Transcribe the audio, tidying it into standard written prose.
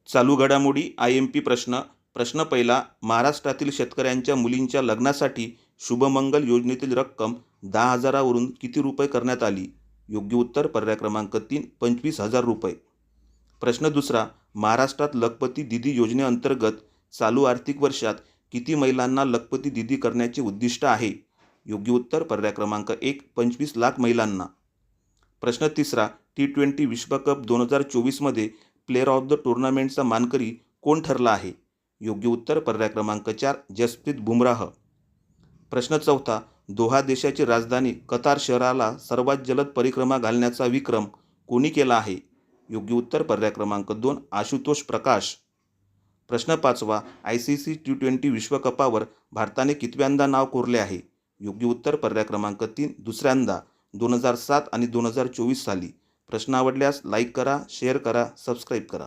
चालू घडामोडी IMP प्रश्न पहिला, महाराष्ट्रातील शेतकऱ्यांच्या मुलींच्या लग्नासाठी शुभमंगल योजनेतील रक्कम 10,000वरून किती रुपये करण्यात आली? योग्य उत्तर पर्याय क्रमांक 3, 25,000 रुपये. प्रश्न दुसरा, महाराष्ट्रात लखपती दिदी योजनेअंतर्गत चालू आर्थिक वर्षात किती महिलांना लखपती दिदी करण्याचे उद्दिष्ट आहे? योग्य उत्तर पर्याय क्रमांक 1, 25 लाख महिलांना. प्रश्न तिसरा, T20 विश्वकप 2024मध्ये प्लेअर ऑफ द टुर्नामेंटचा मानकरी कोण ठरला आहे? योग्य उत्तर पर्याय क्रमांक 4, जसप्रीत बुमराह. प्रश्न चौथा, दोहा देशाची राजधानी कतार शहराला सर्वात जलद परिक्रमा घालण्याचा विक्रम कोणी केला आहे? योग्य उत्तर पर्याय क्रमांक 2, आशुतोष प्रकाश. प्रश्न पाचवा, ICC T20 विश्वकपावर भारताने कितव्यांदा नाव कोरले आहे? योग्य उत्तर पर्याय क्रमांक 3, दुसऱ्यांदा, 2007 आणि 2024 साली. प्रश्न आवडल्यास लाईक करा, शेअर करा, सबस्क्राईब करा.